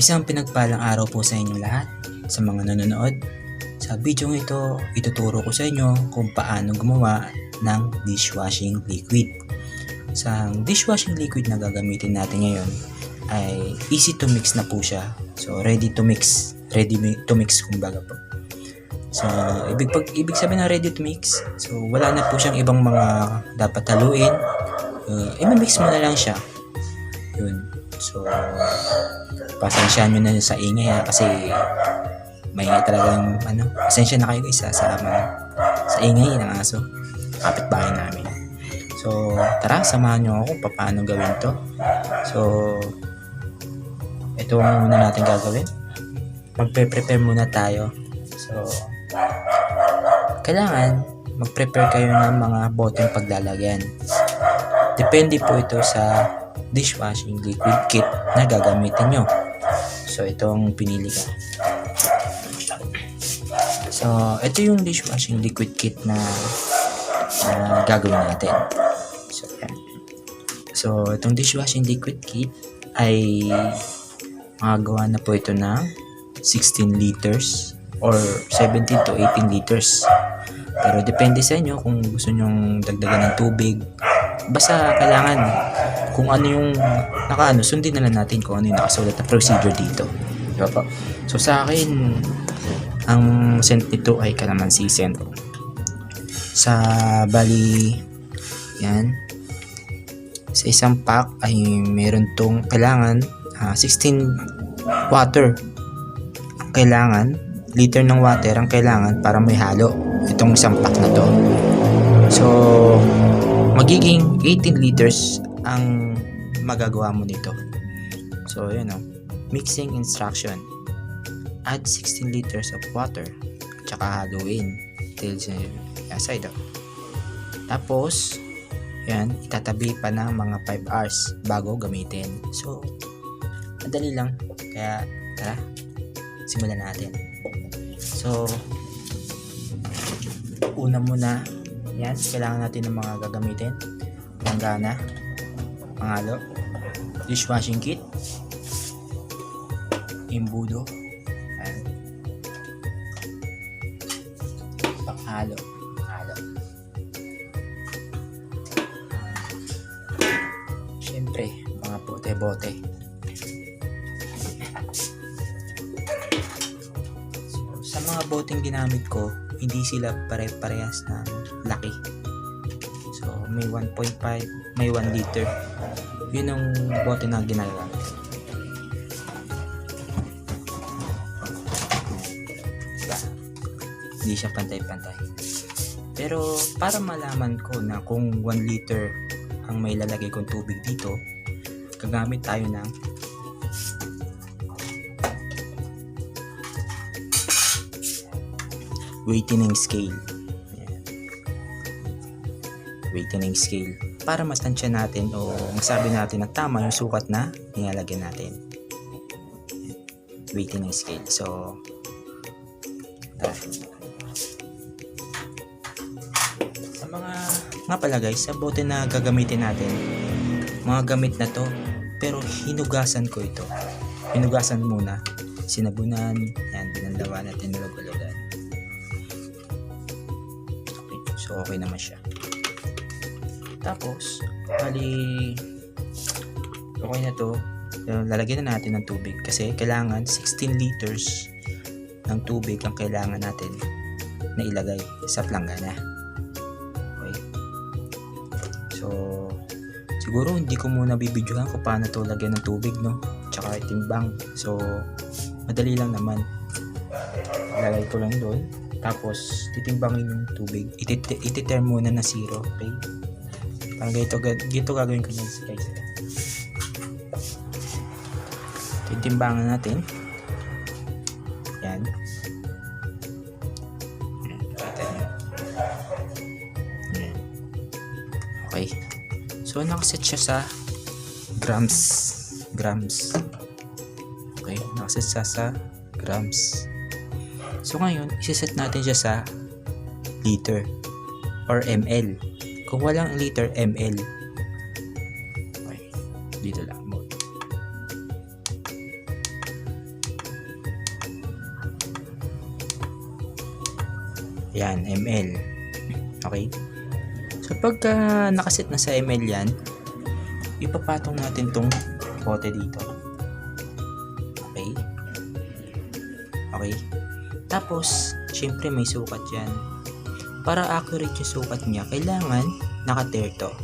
Isang pinagpalang araw po sa inyong lahat, sa mga nanonood. Sa video ito, ituturo ko sa inyo kung paano gumawa ng dishwashing liquid. Sa dishwashing liquid na gagamitin natin ngayon ay easy to mix na po siya. So ready to mix kumbaga po. So ibig sabihin na ready to mix, so wala na po siyang ibang mga dapat haluin. I-mix mo na lang siya. Yun. So pasensyahan nyo na sa ingay kasi maingay talagang pasensya na kayo guys sa ingay ng aso, kapitbahay namin. So tara, samahan nyo ako kung paano gawin to. So ito ang muna natin gagawin. Magpe-prepare muna tayo. So kailangan mag-prepare kayo ng mga boteng paglalagyan. Depende po ito sa dishwashing liquid kit na gagamitin nyo. So itong pinili ko. So ito yung dishwashing liquid kit na gagawin natin. So yan. So itong dishwashing liquid kit ay magagawa na po ito ng 16 liters or 17 to 18 liters. Pero depende sa inyo kung gusto nyong dagdagan ng tubig. Basta kailangan kung ano yung sundin na lang natin kung ano yung nakasulat na procedure dito. Diba po? So sa akin, ang scent nito ay calamansi scent. Sa bali, yan. Sa isang pack ay meron tong kailangan 16 water. Kailangan, liter ng water ang kailangan para may halo itong isang pack na to. So magiging 18 liters ang magagawa mo nito. So yun mixing instruction. Add 16 liters of water, tsaka haluin till side up. Tapos yan, itatabi pa ng mga 5 hours bago gamitin. So madali lang, kaya tara, simulan natin. So una muna, yan, kailangan natin ng mga gagamitin. Langgana, panghalo, dishwashing kit, imbudo, ayan, panghalo, syempre mga bote-bote. So, sa mga boteng ginamit ko, hindi sila pare-parehas ng laki. So may 1.5, may 1 liter. Yun ang bote na ginagawa. Diba? Hindi siya pantay-pantay. Pero para malaman ko na kung 1 liter ang may lalagay kong tubig dito, gagamit tayo ng weighting scale. Ayan. Weighting scale para mastansya natin o masabi natin na tama yung sukat na nilalagyan natin. Ayan. Weighting scale. So sa mga pala guys, sa bote na gagamitin natin, mga gamit na to, pero hinugasan ko ito. Hinugasan muna, sinabunan, yan, binanlawan at tinulog-ulogan. So okay naman siya. Tapos bali okay na to. Lalagyan na natin ng tubig kasi kailangan 16 liters ng tubig ang kailangan natin na ilagay sa planggana. Okay. So siguro hindi ko muna bibidyohan kung paano to lagyan ng tubig, tsaka itimbang. So madali lang naman. Ilalagay ko lang doon. Tapos titimbangin yung tubig, iti-turn muna na 0. Okay, parang ganito gagawin ko guys. Titimbangan natin yan. Okay, so nakaset siya sa grams. Okay, nakaset siya sa grams. So ngayon, isiset natin siya sa liter or ml. Kung walang liter, ml. Okay, dito lang. Yan, ml. Okay? So pagka nakaset na sa ml yan, ipapatong natin tong bote dito. Okay? Okay? Tapos, syempre may sukat yan. Para accurate yung sukat niya, kailangan naka-tear to.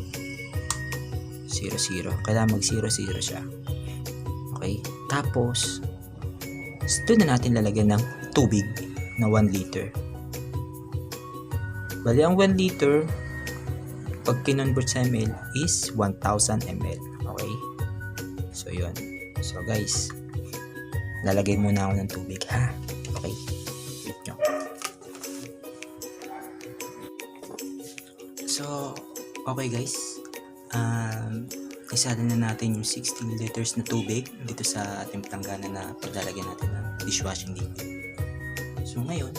0, 0. Kailangan mag 0, 0 siya. Okay? Tapos, doon na natin lalagyan ng tubig na 1 liter. Bali, ang 1 liter, pag kinonvert sa ml, is 1,000 ml. Okay? So, yun. So, guys, lalagay muna ako ng tubig, ha? Okay? Wait nyo. So, okay guys. Isali na natin yung 16 liters na tubig dito sa ating planggana na paglalagyan natin ng dishwashing liquid. So ngayon,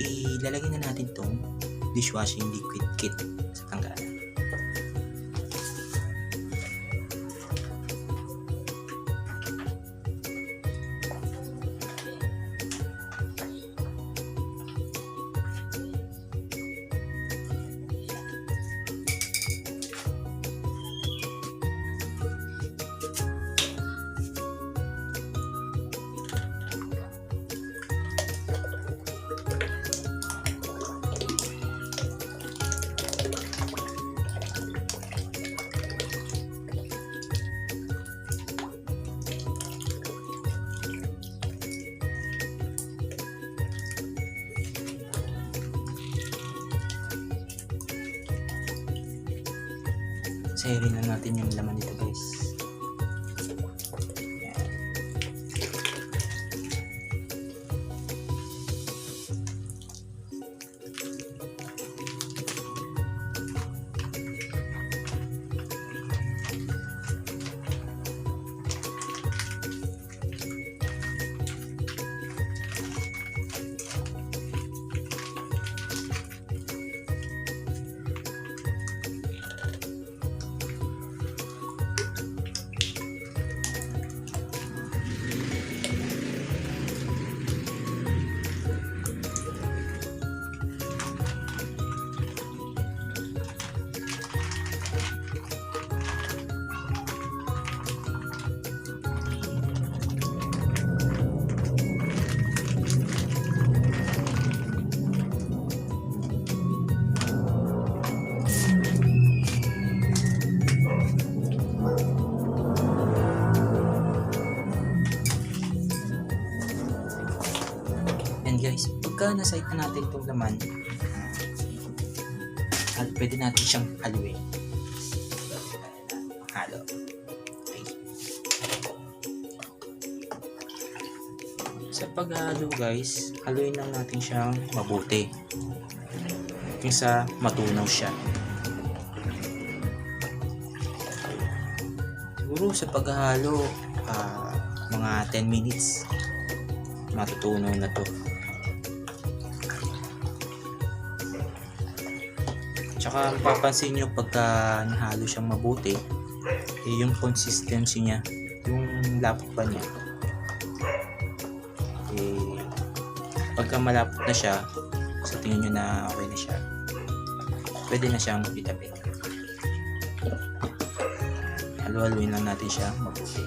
ilalagay na natin tong dishwashing liquid kit sa planggana. Sayarin na natin yung laman nito guys. Guys, pagka na-sight na natin itong laman, at pwede natin siyang haluin. Halo. Okay. Sa paghalo guys, haluin lang natin siyang mabuti kaysa matunaw siya. Siguro sa paghalo, mga 10 minutes matutunaw na to. Tsaka mapapansin nyo pagka nahalo siyang mabuti, yung consistency niya, yung lapot pa niya, pagka malapot na siya, sa tingin nyo na okay na siya, pwede na siyang itabi. Halu-haluin lang natin siya mabuti.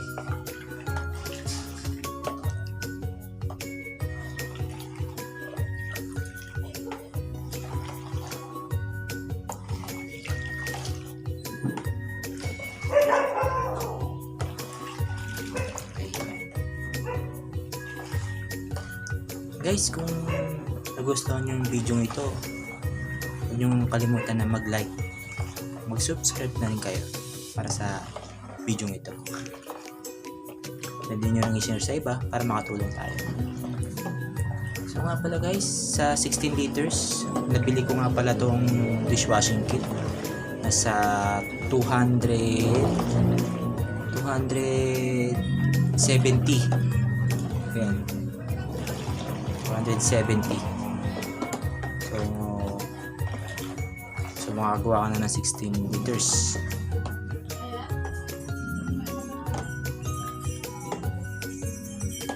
Guys, kung nagustuhan nyo yung video ito, huwag nyo kalimutan na mag-like, mag-subscribe na rin kayo para sa video ito. Pwede nyo rin i-share sa iba para makatulong tayo. So nga pala guys, sa 16 liters, nabili ko nga pala tong dishwashing kit. Nasa 270. Ayan. 270. So makagawa ka na ng 16 liters.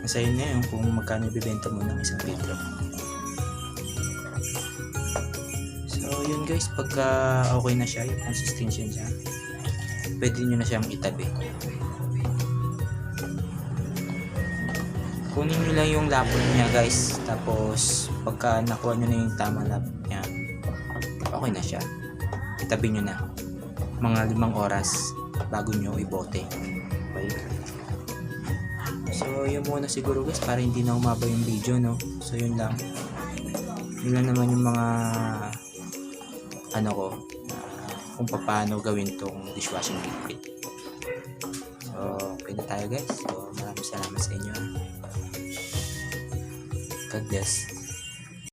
Nasa yun na yun kung magkano ibibenta mo ng 1 litro. yun guys, pagka okay na siya, yung consistency niya, pwede nyo na siyang itabi. Kunin nyo lang yung lapon niya guys, tapos pagka nakuha nyo na yung tamang lapon niya, okay na siya. Itabi nyo na mga 5 oras bago nyo ibote. Okay? So yun muna siguro guys, para hindi na umaba yung video, no? So yun lang naman yung mga ano ko, kung paano gawin tong dishwashing liquid. So okay na tayo guys. So maraming salamat sa inyo. God bless.